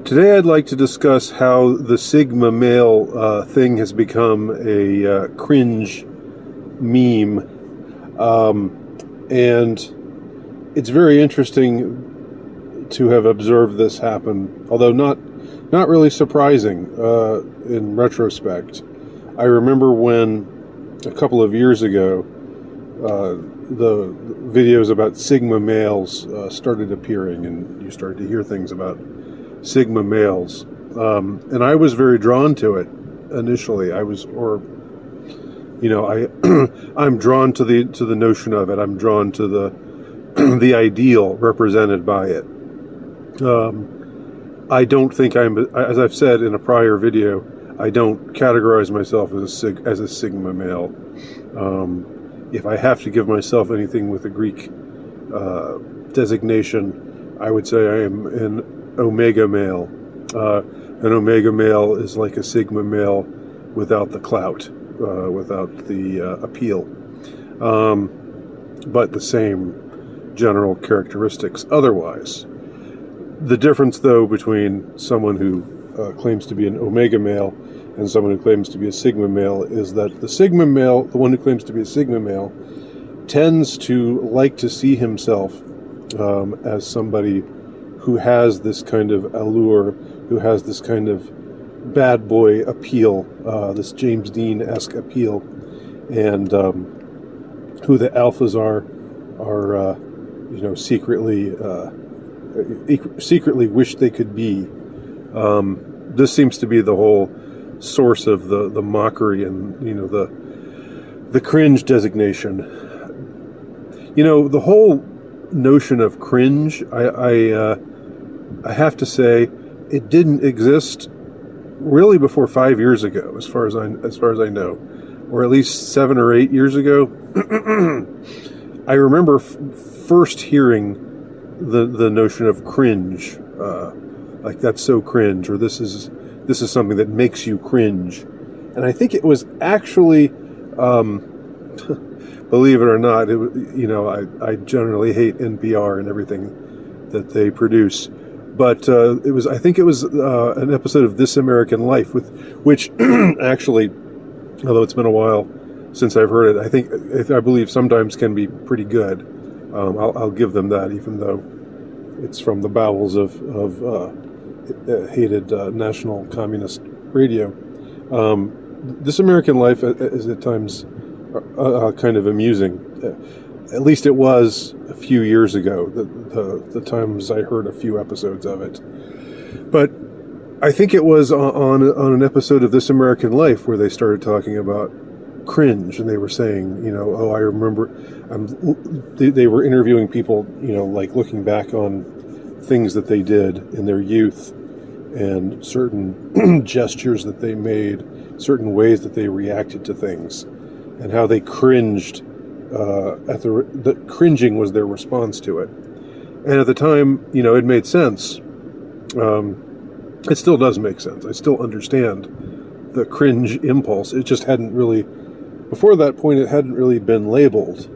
Today I'd like to discuss how the Sigma male thing has become a cringe meme. And it's very interesting to have observed this happen, although not really surprising in retrospect. I remember when, a couple of years ago, the videos about Sigma males started appearing, and you started to hear things about Sigma males, and I was very drawn to it initially. I'm drawn to the notion of it. I'm drawn to the the ideal represented by it. I don't think as I've said in a prior video, I don't categorize myself as a Sigma male. If I have to give myself anything with a Greek designation, I would say I am an Omega male. An Omega male is like a Sigma male without the clout, without the appeal, but the same general characteristics otherwise. The difference, though, between someone who claims to be an Omega male and someone who claims to be a Sigma male is that the Sigma male, the one who claims to be a Sigma male, tends to like to see himself as somebody who has this kind of allure, who has this kind of bad boy appeal, this James Dean-esque appeal, and who the alphas are secretly wish they could be. This seems to be the whole source of the mockery and the cringe designation. The whole notion of cringe, I have to say, it didn't exist really before 5 years ago, as far as I know, or at least 7 or 8 years ago. I remember first hearing the notion of cringe, like that's so cringe, or this is something that makes you cringe, and I think it was actually, believe it or not, I generally hate NPR and everything that they produce. But I think it was an episode of This American Life, which actually, although it's been a while since I've heard it, I believe sometimes can be pretty good. I'll give them that, even though it's from the bowels of hated national communist radio. This American Life is at times kind of amusing. At least it was a few years ago, the times I heard a few episodes of it. But I think it was on an episode of This American Life where they started talking about cringe, and they were saying, I remember, they were interviewing people, like looking back on things that they did in their youth and certain gestures that they made, certain ways that they reacted to things, and how they cringed. The cringing was their response to it, and at the time, it made sense. It still does make sense. I still understand the cringe impulse. It just hadn't really, before that point, it hadn't really been labeled,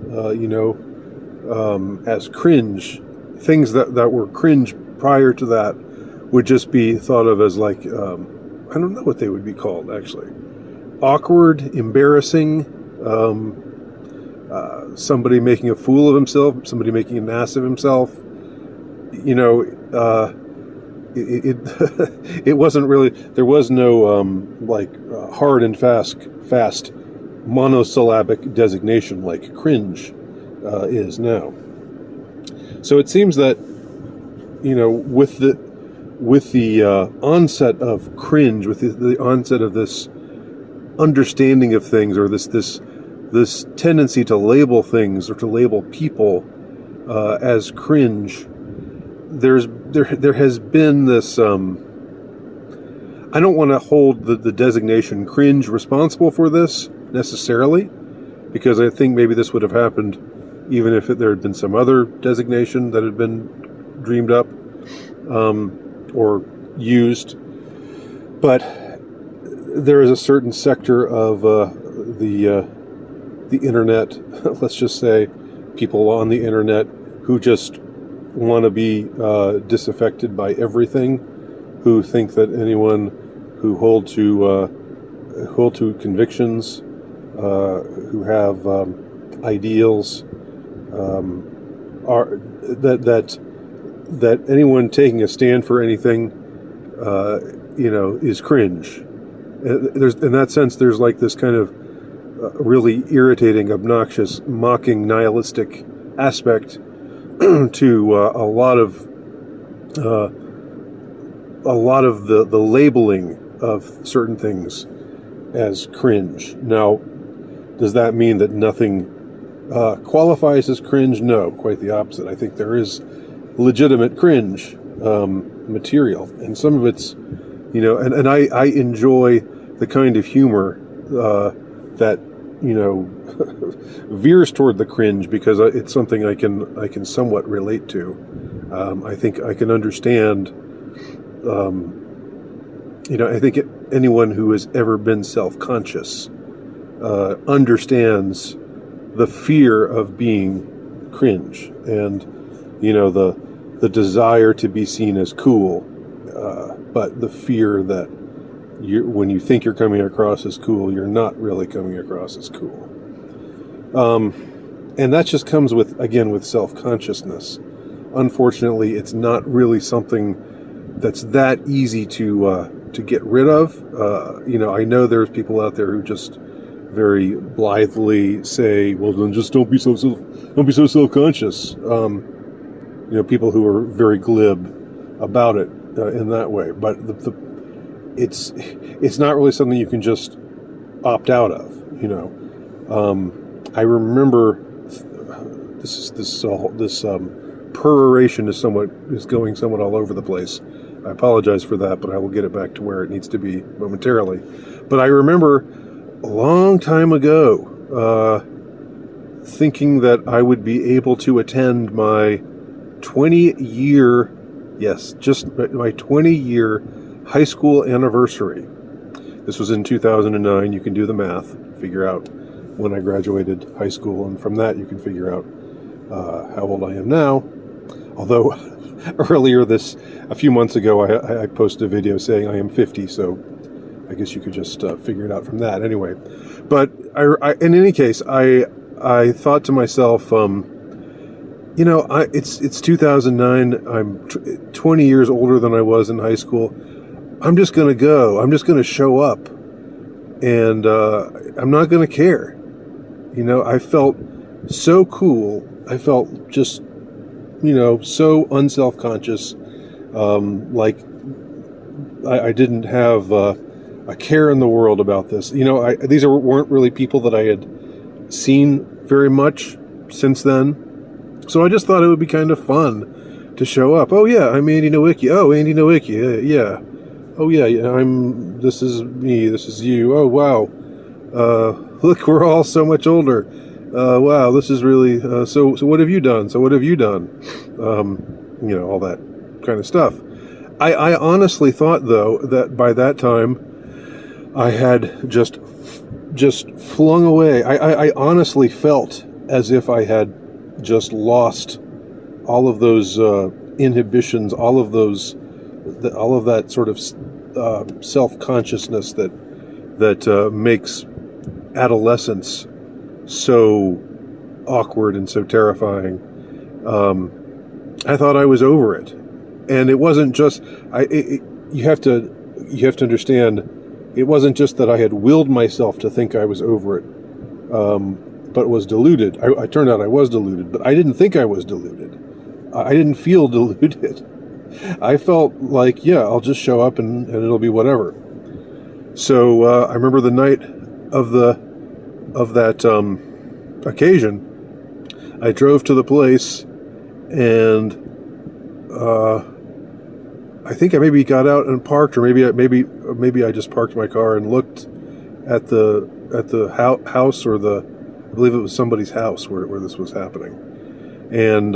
as cringe. Things that were cringe prior to that would just be thought of as like, I don't know what they would be called, actually. Awkward, embarrassing, somebody making a fool of himself, somebody making an ass of himself. It wasn't really, there was no hard and fast monosyllabic designation like cringe is now. So it seems that with the onset of cringe, with the onset of this understanding of things, or this tendency to label things or to label people as cringe, there has been this. I don't want to hold the designation cringe responsible for this necessarily, because I think maybe this would have happened even if there had been some other designation that had been dreamed up or used. But there is a certain sector of the internet, let's just say, people on the internet who just want to be disaffected by everything who think that anyone who hold to convictions, who have ideals, are that anyone taking a stand for anything, is cringe. In that sense, there's like this kind of really irritating, obnoxious, mocking, nihilistic aspect to a lot of the labeling of certain things as cringe. Now, does that mean that nothing qualifies as cringe? No, quite the opposite. I think there is legitimate cringe material, and some of it's, and I enjoy the kind of humor that veers toward the cringe, because it's something I can somewhat relate to. I think I can understand. I think anyone who has ever been self-conscious understands the fear of being cringe, and the desire to be seen as cool, but the fear that when you think you're coming across as cool, you're not really coming across as cool. And that just comes with self-consciousness. Unfortunately, it's not really something that's that easy to get rid of. I know there's people out there who just very blithely say, "Well, then just don't be so self-conscious." People who are very glib about it in that way. But it's not really something you can just opt out of. I remember this peroration is going somewhat all over the place. I apologize for that, but I will get it back to where it needs to be momentarily. But I remember a long time ago thinking that I would be able to attend my 20-year high school anniversary. This was in 2009. You can do the math, figure out when I graduated high school, and from that you can figure out how old I am now. Although earlier a few months ago, I posted a video saying I am 50, so I guess you could just figure it out from that. Anyway, but in any case, I thought to myself, it's 2009. I'm 20 years older than I was in high school. I'm just going to go. I'm just going to show up, and I'm not going to care. I felt so cool. I felt just, so unself-conscious. Like I didn't have a care in the world about this. These weren't really people that I had seen very much since then. So I just thought it would be kind of fun to show up. Oh yeah, I'm Andy Nowicki. Oh, Andy Nowicki. Yeah. Oh yeah, this is me. This is you. Oh wow. Look, we're all so much older. Wow, this is really, so what have you done? So what have you done? All that kind of stuff. I honestly thought, though, that by that time I had just flung away. I honestly felt as if I had just lost all of those inhibitions, all of that sort of self-consciousness that makes adolescence so awkward and so terrifying. I thought I was over it, and it wasn't just. You have to understand. It wasn't just that I had willed myself to think I was over it, but was deluded. I turned out I was deluded, but I didn't think I was deluded. I didn't feel deluded. I felt like, yeah, I'll just show up and it'll be whatever. So I remember the night of that occasion, I drove to the place, and I think I maybe got out and parked, or maybe I just parked my car and looked at the house, or I believe it was somebody's house where this was happening, and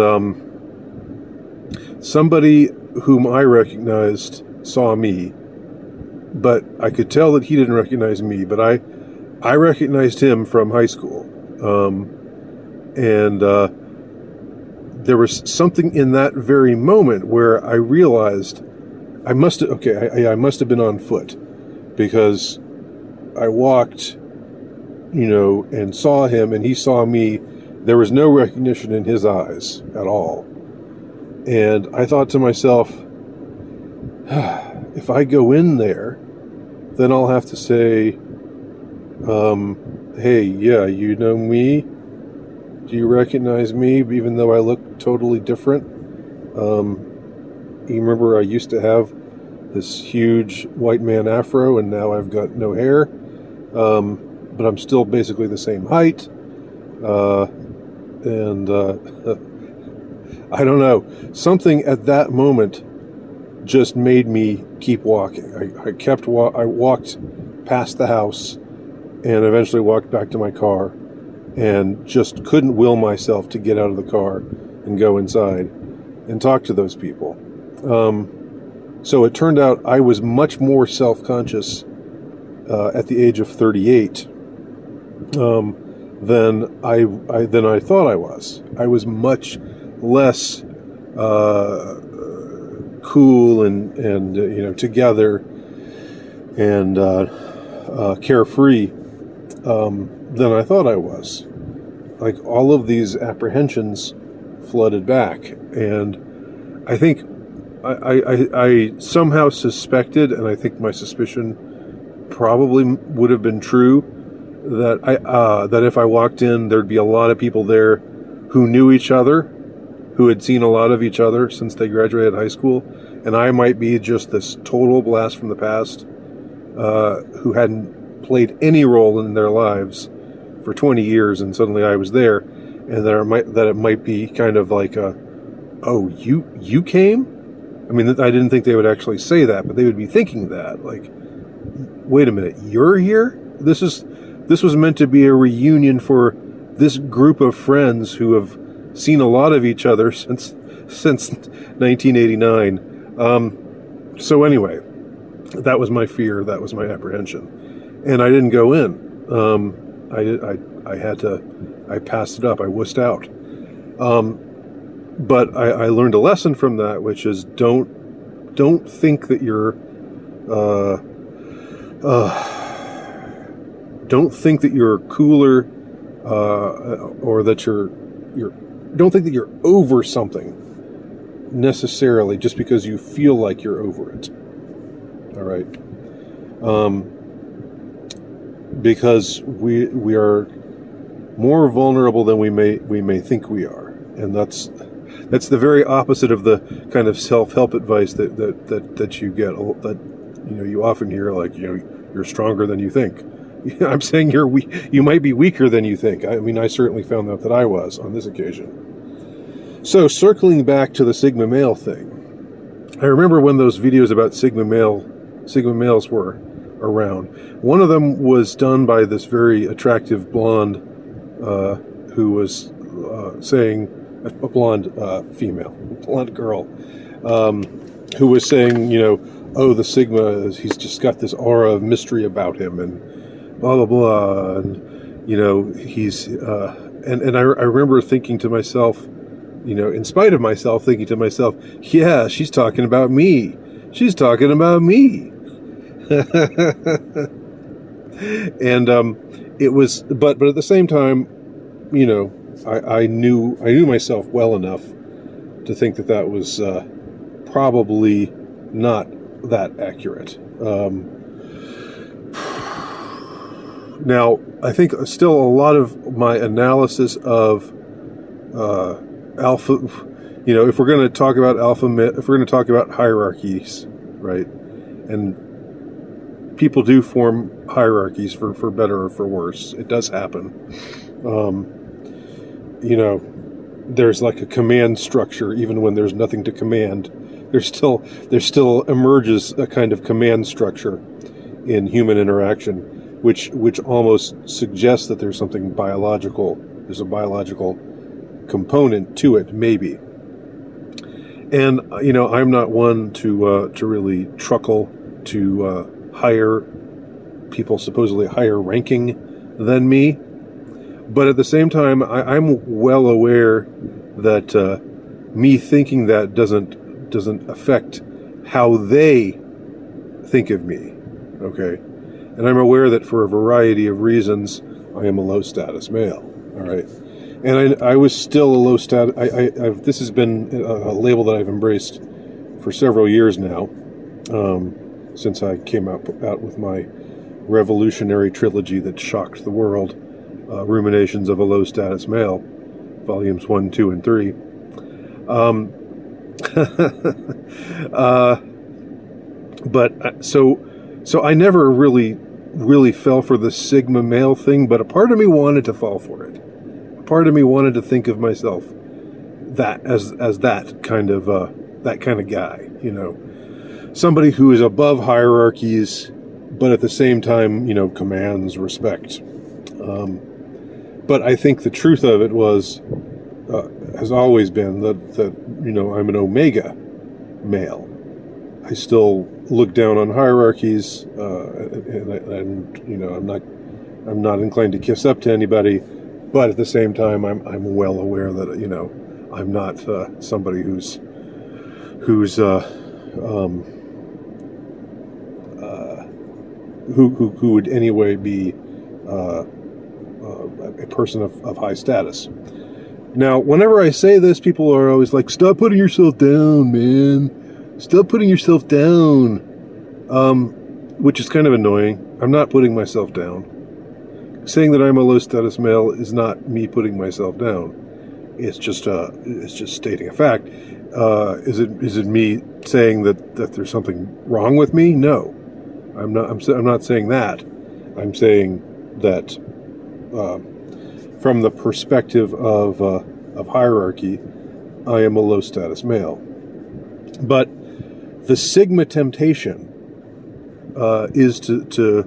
somebody whom I recognized saw me, but I could tell that he didn't recognize me, but I recognized him from high school, and there was something in that very moment where I realized I must have, okay, I must have been on foot, because I walked, and saw him, and he saw me. There was no recognition in his eyes at all. And I thought to myself, if I go in there, then I'll have to say, hey, yeah, you know me? Do you recognize me, even though I look totally different? You remember I used to have this huge white man afro, and now I've got no hair, but I'm still basically the same height, and I don't know. Something at that moment just made me keep walking. I walked past the house, and eventually walked back to my car, and just couldn't will myself to get out of the car and go inside and talk to those people. So it turned out I was much more self-conscious at the age of 38 than I thought I was. I was much less cool and together and carefree than I thought I was. Like, all of these apprehensions flooded back, and I think I somehow suspected, and I think my suspicion probably would have been true, that that if I walked in, there'd be a lot of people there who knew each other, who had seen a lot of each other since they graduated high school, and I might be just this total blast from the past, who hadn't played any role in their lives for 20 years, and suddenly I was there, and that it might be kind of like oh, you came? I mean, I didn't think they would actually say that, but they would be thinking that, like, wait a minute, you're here? This was meant to be a reunion for this group of friends who have seen a lot of each other since 1989. So anyway, that was my fear, that was my apprehension, and I didn't go in. I passed it up. I wussed out. But I learned a lesson from that, which is don't think that you're don't think that you're cooler, or that you're don't think that you're over something necessarily just because you feel like you're over it. All right. Because we are more vulnerable than we may think we are, and that's the very opposite of the kind of self-help advice that you get, that you often hear, like, you're stronger than you think. I'm saying you might be weaker than you think. I mean, I certainly found out that I was on this occasion. So, circling back to the Sigma male thing, I remember when those videos about Sigma males were around. One of them was done by this very attractive blonde, who was saying, a blonde blonde girl, who was saying, oh, the Sigma, he's just got this aura of mystery about him, and blah blah blah, and he's and I remember thinking to myself, in spite of myself, thinking to myself, yeah, she's talking about me. She's talking about me. And it was, but at the same time, I knew myself well enough to think that was probably not that accurate. Now, I think still a lot of my analysis of alpha, if we're going to talk about if we're going to talk about hierarchies, right? And people do form hierarchies for better or for worse. It does happen. There's like a command structure, even when there's nothing to command. There still emerges a kind of command structure in human interaction, which almost suggests that there's something biological. There's a biological component to it, maybe. And I'm not one to really truckle to higher people, supposedly higher ranking than me. But at the same time, I'm well aware that me thinking that doesn't affect how they think of me, okay? And I'm aware that for a variety of reasons, I am a low-status male, all right? And I was still a low-status... this has been a label that I've embraced for several years now, since I came out with my revolutionary trilogy that shocked the world, Ruminations of a Low-Status Male, volumes 1, 2, and 3. So I never really fell for the Sigma male thing, but a part of me wanted to fall for it. A part of me wanted to think of myself as that kind of guy, you know, somebody who is above hierarchies, but at the same time, you know, commands respect. But I think the truth of it has always been that you know, I'm an omega male. I still look down on hierarchies, and you know, I'm not inclined to kiss up to anybody, but at the same time, I'm well aware that, you know, I'm not somebody who would anyway be a person of high status. Now, whenever I say this, people are always like, "Stop putting yourself down, man. Stop putting yourself down," which is kind of annoying. I'm not putting myself down. Saying that I'm a low-status male is not me putting myself down. It's just stating a fact. Is it me saying that there's something wrong with me? No, I'm not. I'm not saying that. I'm saying that from the perspective of hierarchy, I am a low-status male. But the Sigma temptation is to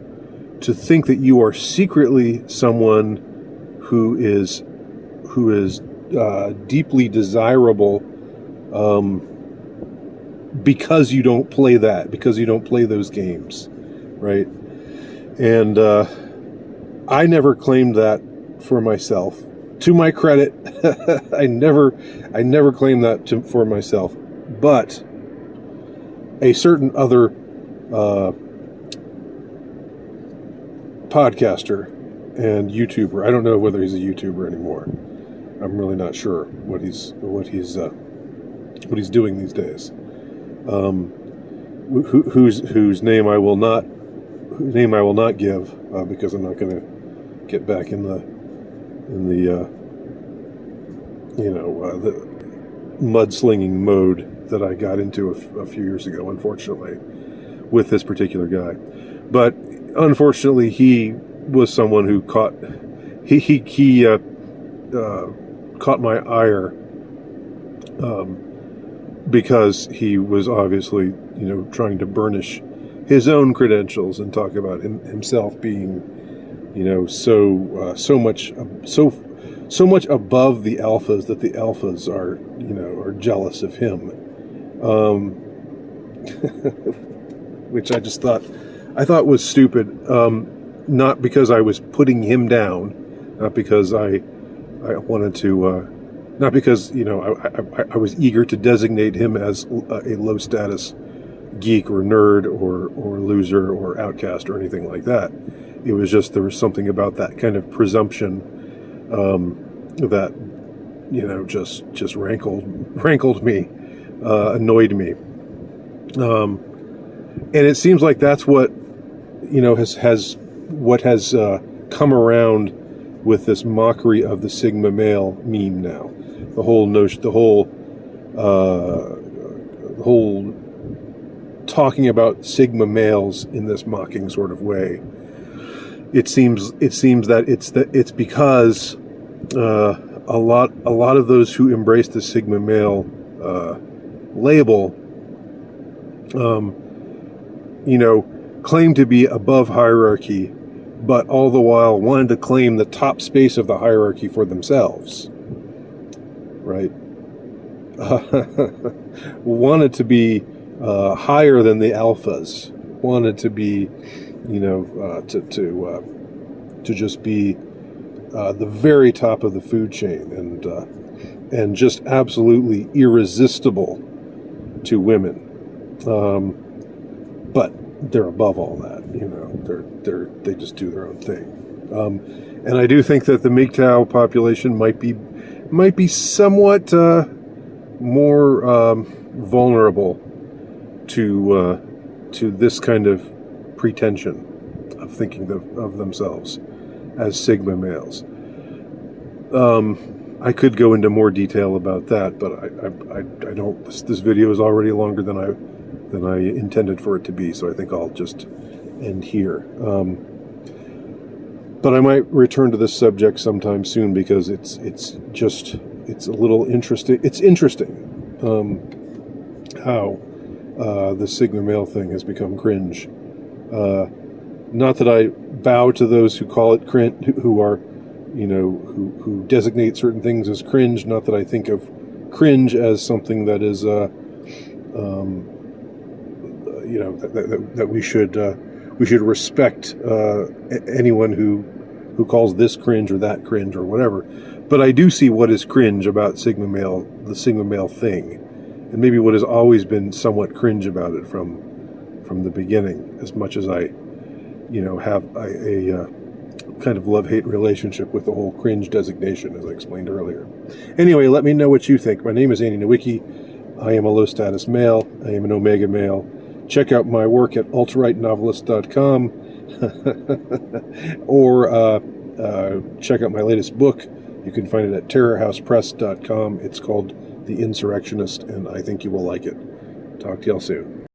think that you are secretly someone who is deeply desirable, because you don't play those games, right? And I never claimed that for myself. To my credit, I never claimed that for myself. But a certain other podcaster and YouTuber, I don't know whether he's a YouTuber anymore. I'm really not sure what he's doing these days. Whose name I will not give, because I'm not going to get back in the the mudslinging mode that I got into a few years ago, unfortunately, with this particular guy. But unfortunately, he was someone who caught my ire, because he was obviously, you know, trying to burnish his own credentials and talk about himself being, you know, so much above the alphas that the alphas are jealous of him, which I thought was stupid. Not because I was putting him down, not because I wanted to, not because, you know, I was eager to designate him as a low status geek or nerd or loser or outcast or anything like that. It was just, there was something about that kind of presumption that, you know, just rankled me, annoyed me, and it seems like that's what, you know, has come around with this mockery of the Sigma male meme now. The whole talking about Sigma males in this mocking sort of way. It seems that it's because a lot of those who embrace the Sigma male label, you know, claim to be above hierarchy, but all the while wanted to claim the top space of the hierarchy for themselves, right? Wanted to be higher than the alphas, wanted to be, you know, to just be the very top of the food chain, and just absolutely irresistible to women. But they're above all that, you know. They just do their own thing. And I do think that the MGTOW population might be somewhat more vulnerable to this kind of pretension of thinking of themselves as Sigma males. I could go into more detail about that, but I don't. This video is already longer than I intended for it to be, so I think I'll just end here. But I might return to this subject sometime soon because it's a little interesting. It's interesting how the Sigma male thing has become cringe. Not that I bow to those who call it cringe, who are, you know, who designate certain things as cringe. Not that I think of cringe as something that is, you know, that we should respect anyone who calls this cringe or that cringe or whatever. But I do see what is cringe about the Sigma male thing, and maybe what has always been somewhat cringe about it from the beginning. As much as I, you know, have a kind of love-hate relationship with the whole cringe designation, as I explained earlier. Anyway, let me know what you think. My name is Andy Nowicki. I am a low-status male. I am an omega male. Check out my work at altrightnovelist.com or check out my latest book. You can find it at terrorhousepress.com. It's called The Insurrectionist, and I think you will like it. Talk to y'all soon.